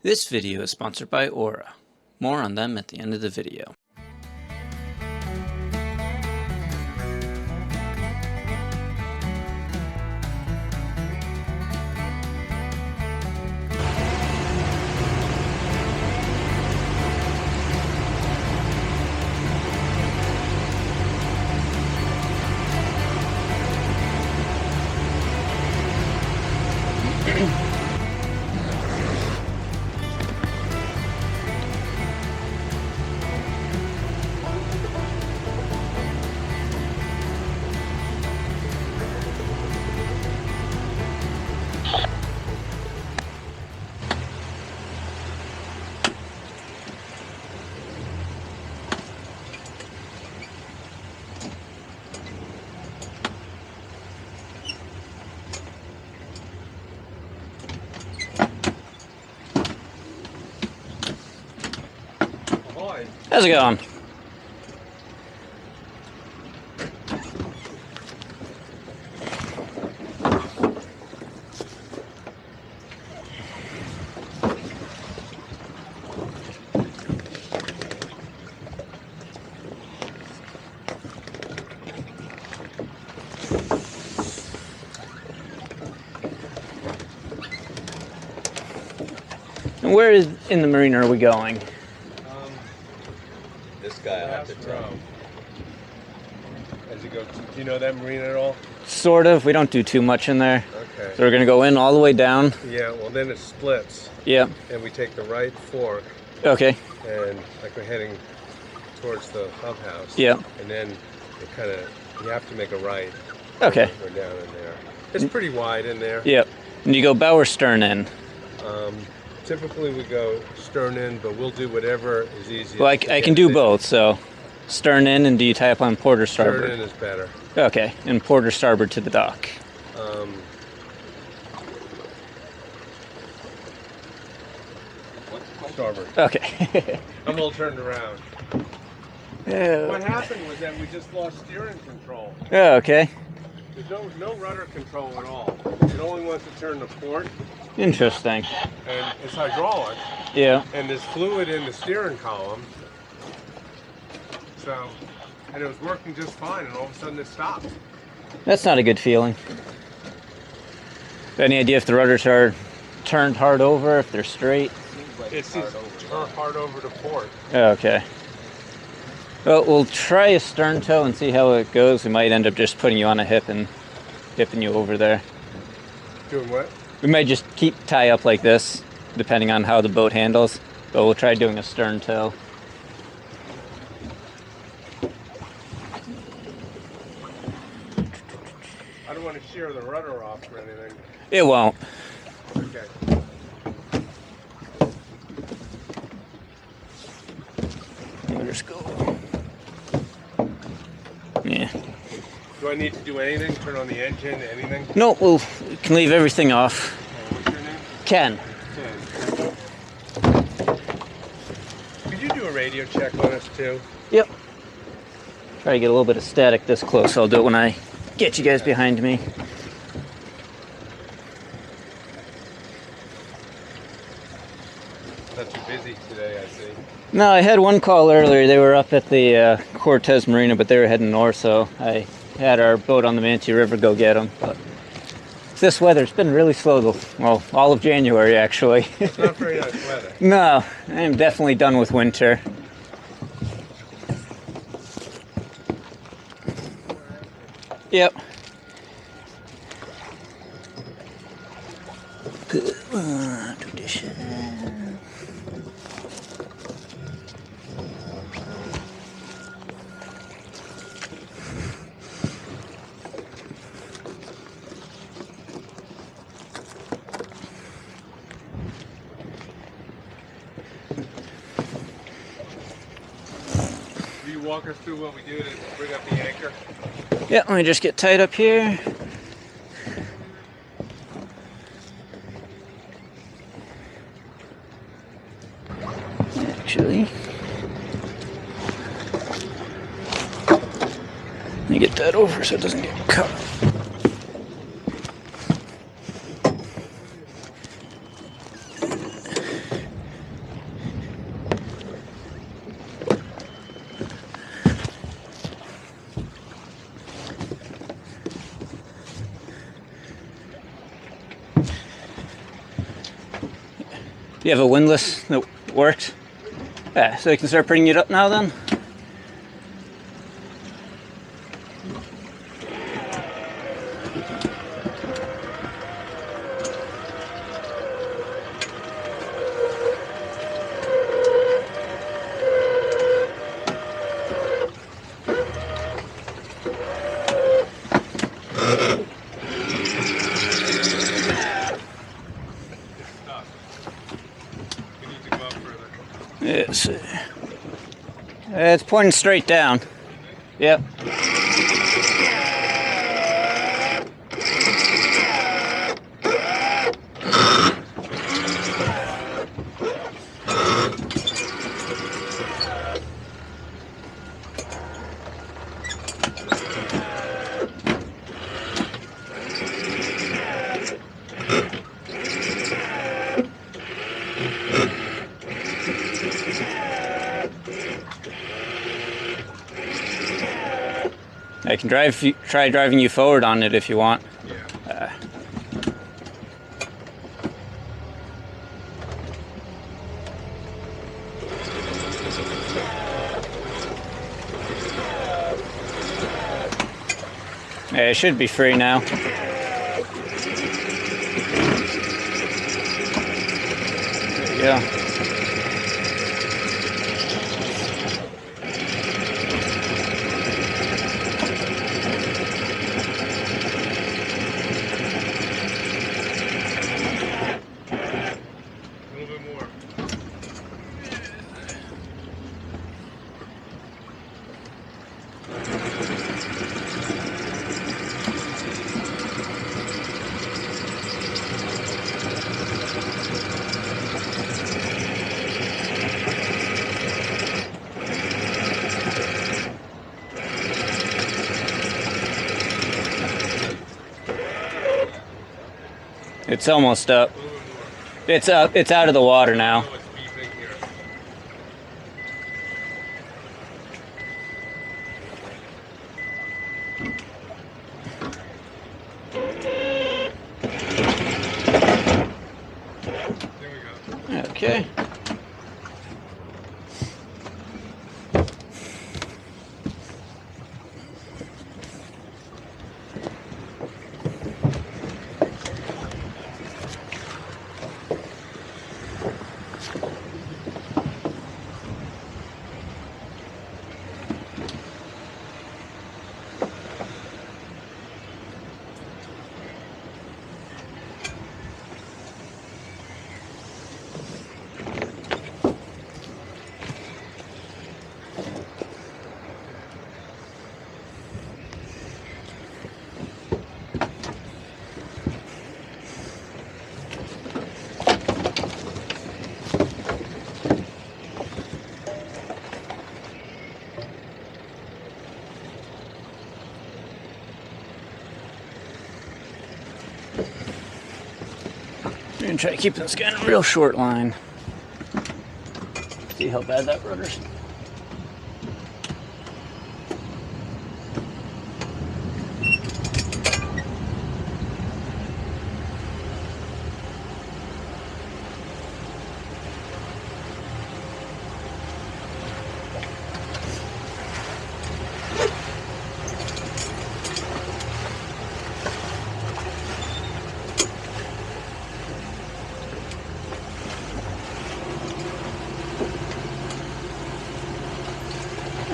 This video is sponsored by Aura. More on them at the end of the video. How's it going? And where in the marina are we going? This guy I have to tell. As you go, do you know that marina at all? Sort of. We don't do too much in there. Okay. So we're going to go in all the way down. Yeah, well then it splits. Yeah. And we take the right fork. Okay. And like we're heading towards the hub house. Yeah. And then it kind of, you have to make a right. Okay. We're down in there. It's pretty wide in there. Yep. And you go bow or stern in? Typically we go stern in, but we'll do whatever is easiest. Well, I can do both, so stern in, and do you tie up on port or starboard? Stern in is better. Okay, and port or starboard to the dock. Starboard. Okay. I'm a little turned around. What happened was that we just lost steering control. Oh, okay. There's no rudder control at all. It only wants to turn to port. Interesting. And it's hydraulic. Yeah. And there's fluid in the steering column. So, and it was working just fine, and all of a sudden it stopped. That's not a good feeling. Any idea if the rudders are turned hard over, if they're straight? It's hard over to port. Oh, okay. Well, we'll try a stern tow and see how it goes. We might end up just putting you on a hip and hipping you over there. Doing what? We might just tie up like this, depending on how the boat handles. But we'll try doing a stern tow. I don't want to shear the rudder off or anything. It won't. Okay. We'll just go. Yeah. Do I need to do anything? Turn on the engine, anything? No, we can leave everything off. What's your name? Ken. Could you do a radio check on us too? Yep. Try to get a little bit of static this close. I'll do it when I get you guys behind me. Not too busy today, I see. No, I had one call earlier. They were up at the Cortez Marina, but they were heading north, so I had our boat on the Manatee River go get them. But this weather's been really slow, well, all of January, actually. It's not very nice weather. No, I am definitely done with winter. Yep. Will you walk us through what we do to bring up the anchor? Yeah, let me just get tied up here. Actually, let me get that over so it doesn't get cut. You have a windlass that works? Yeah, so you can start bringing it up now then? Yes. It's pointing straight down. Yep. I can try driving you forward on it if you want. Yeah. Yeah, it should be free now. There you go. A little bit more. It's almost up. A little bit more. It's up. It's out of the water now. Oh, it's beeping here. There we go. Okay. I'm gonna try keeping this guy in a real short line. See how bad that rudder's.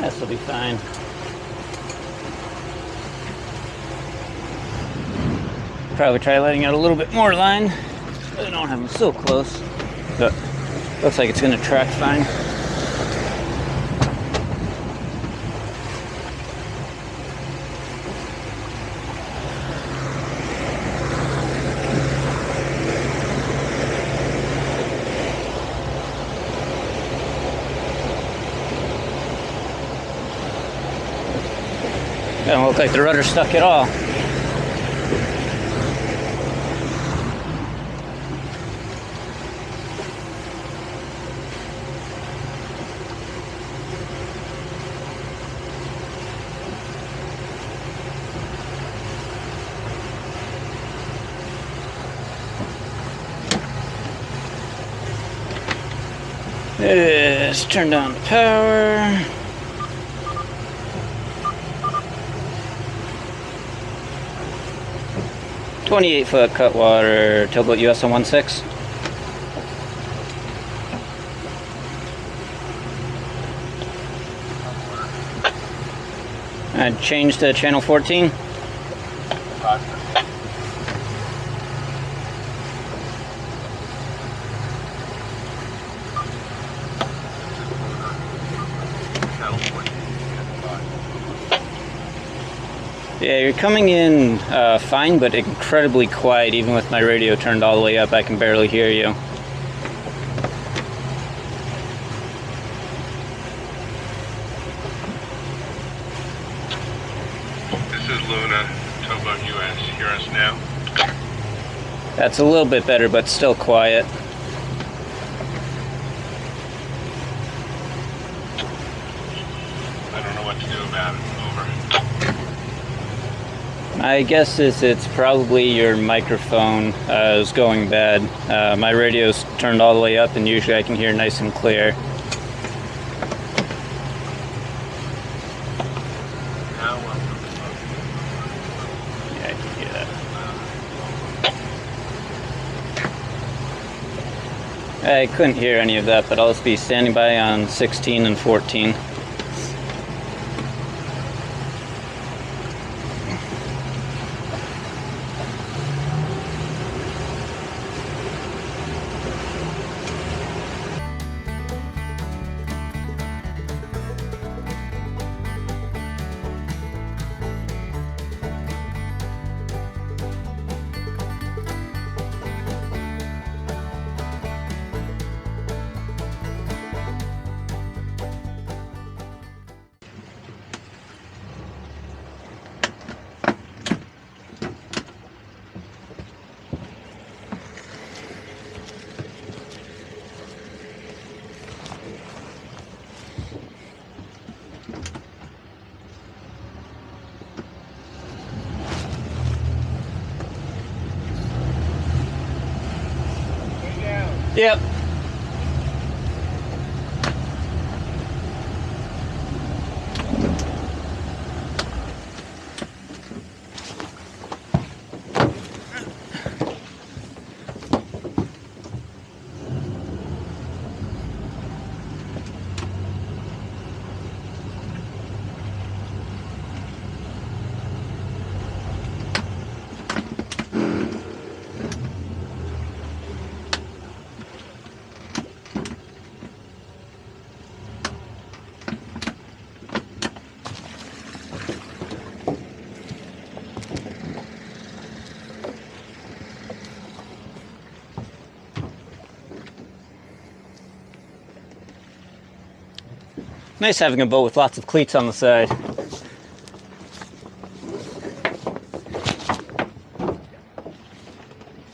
This will be fine. Probably try letting out a little bit more line. I don't have them so close, but looks like it's going to track fine. Doesn't look like the rudder's stuck at all. Let's turn down the power. .28-foot Cutwater, towboat US 16. And change to channel 14. Yeah, you're coming in fine, but incredibly quiet. Even with my radio turned all the way up, I can barely hear you. This is Luna, towboat US. Hear us now? That's a little bit better, but still quiet. I don't know what to do about it. Over. My guess is it's probably your microphone is going bad. My radio's turned all the way up, and usually I can hear nice and clear. Now, Yeah, I can hear that. I couldn't hear any of that, but I'll just be standing by on 16 and 14. Yep. Nice having a boat with lots of cleats on the side.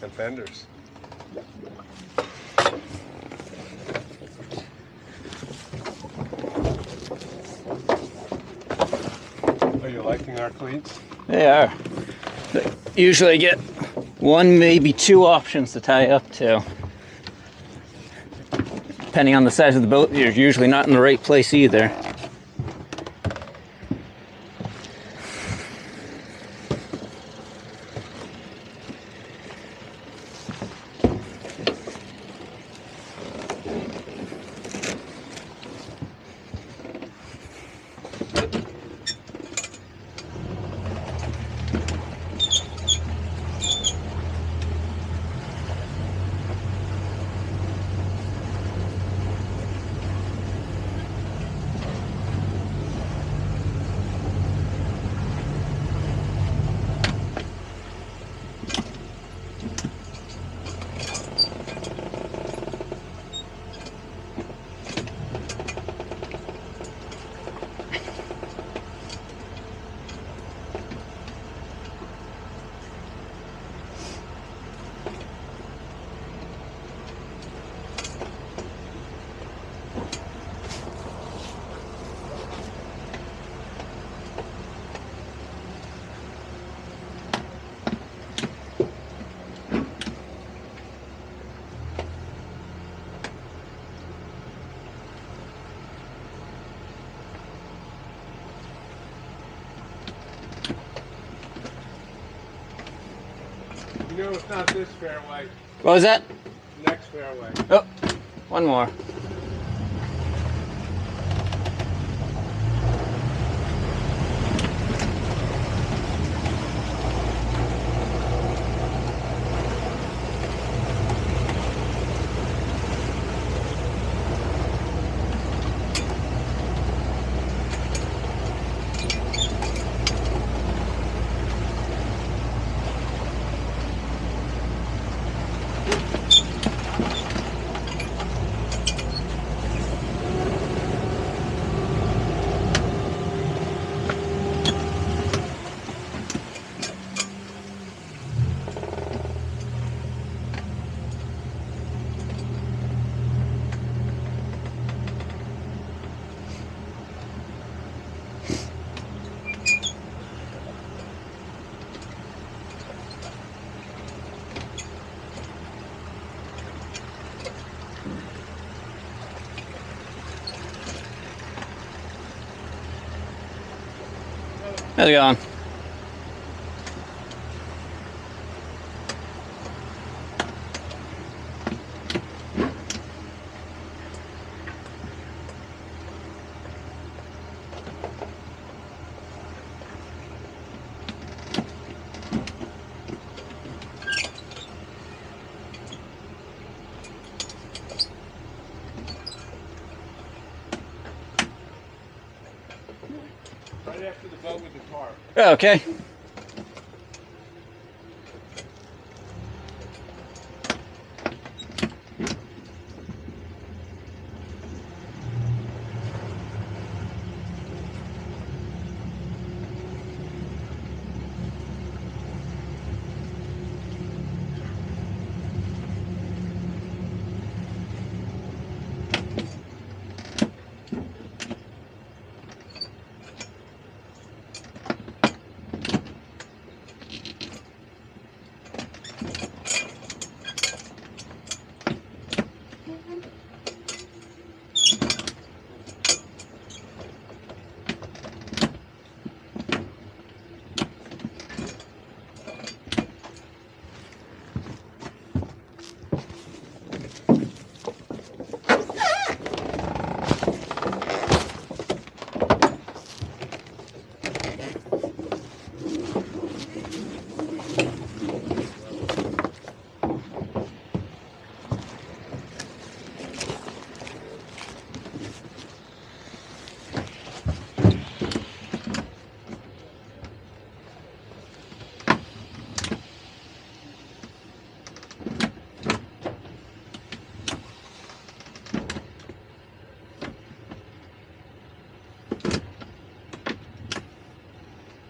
and fenders. Are you liking our cleats? They are. They usually get one, maybe two options to tie up to. Depending on the size of the boat, you're usually not in the right place either. know it's not this fairway. What was that? Next fairway. Oh, one more. How's it going? Right after the boat with the tarp. Oh, okay.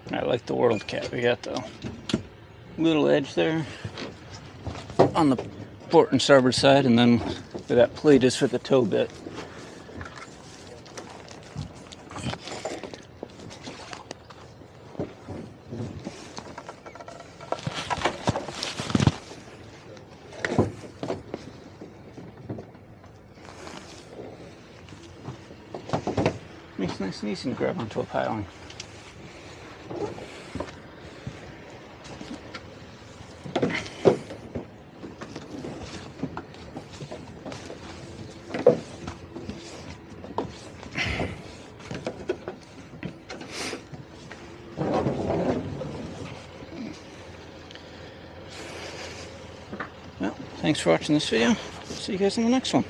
I like the world cap we got though. Little edge there on the port and starboard side, and then where that plate is for the toe bit. Makes it nice and easy to grab onto a piling. Well, thanks for watching this video. See you guys in the next one.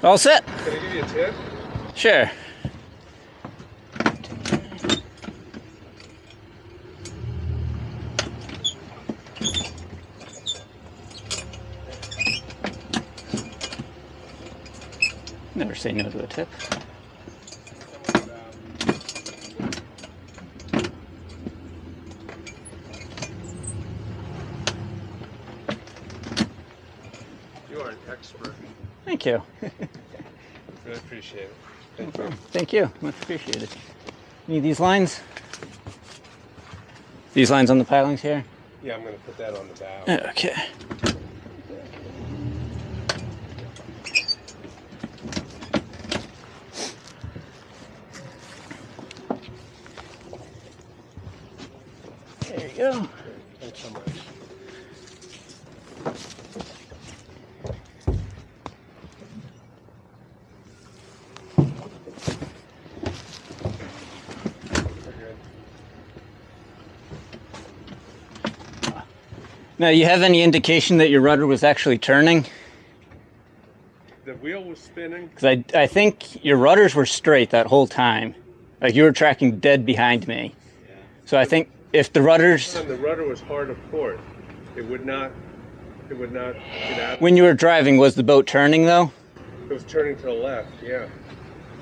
All set? Can I give you a tip? Sure. Never say no to a tip. You are an expert. Thank you. Thank you. Really appreciate it. Thank you. Thank you. Much appreciated. Need these lines? These lines on the pilings here? Yeah, I'm going to put that on the bow. Okay. There you go. Thanks so much. Now, you have any indication that your rudder was actually turning? The wheel was spinning. Because I think your rudders were straight that whole time. Like you were tracking dead behind me. Yeah. So I think if the rudders... The rudder was hard of port. It would not get out. When you were driving, was the boat turning though? It was turning to the left, yeah. You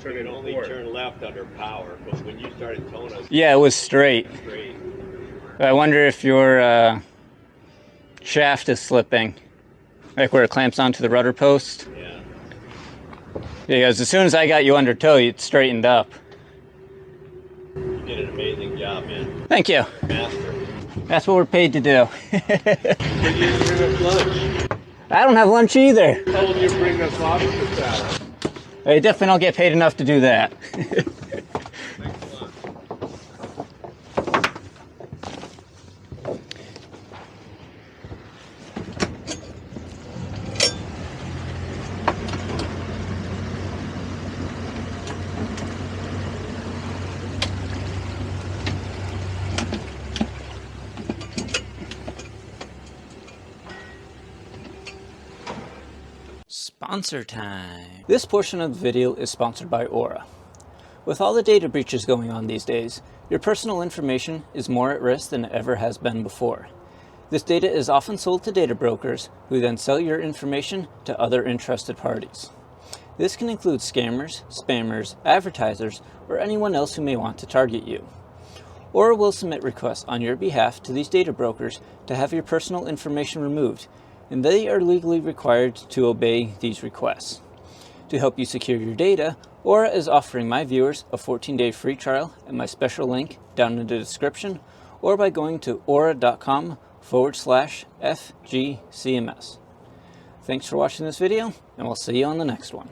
Turning can to only port. turn left under power, but when you started towing us Yeah, it was straight. straight, I wonder if your shaft is slipping. Like where it clamps onto the rudder post. yeah. Because as soon as I got you under tow, it straightened up. You did an amazing job, man. Thank you. Master. That's what we're paid to do. But you didn't bring us lunch. I don't have lunch either. I told you to bring us lobster salad. I definitely don't get paid enough to do that. Thanks a lot. Sponsor time. This portion of the video is sponsored by Aura. With all the data breaches going on these days, your personal information is more at risk than it ever has been before. This data is often sold to data brokers who then sell your information to other interested parties. This can include scammers, spammers, advertisers, or anyone else who may want to target you. Aura will submit requests on your behalf to these data brokers to have your personal information removed, and they are legally required to obey these requests. To help you secure your data, Aura is offering my viewers a 14-day free trial at my special link down in the description, or by going to aura.com/FGCMS. Thanks for watching this video, and we'll see you on the next one.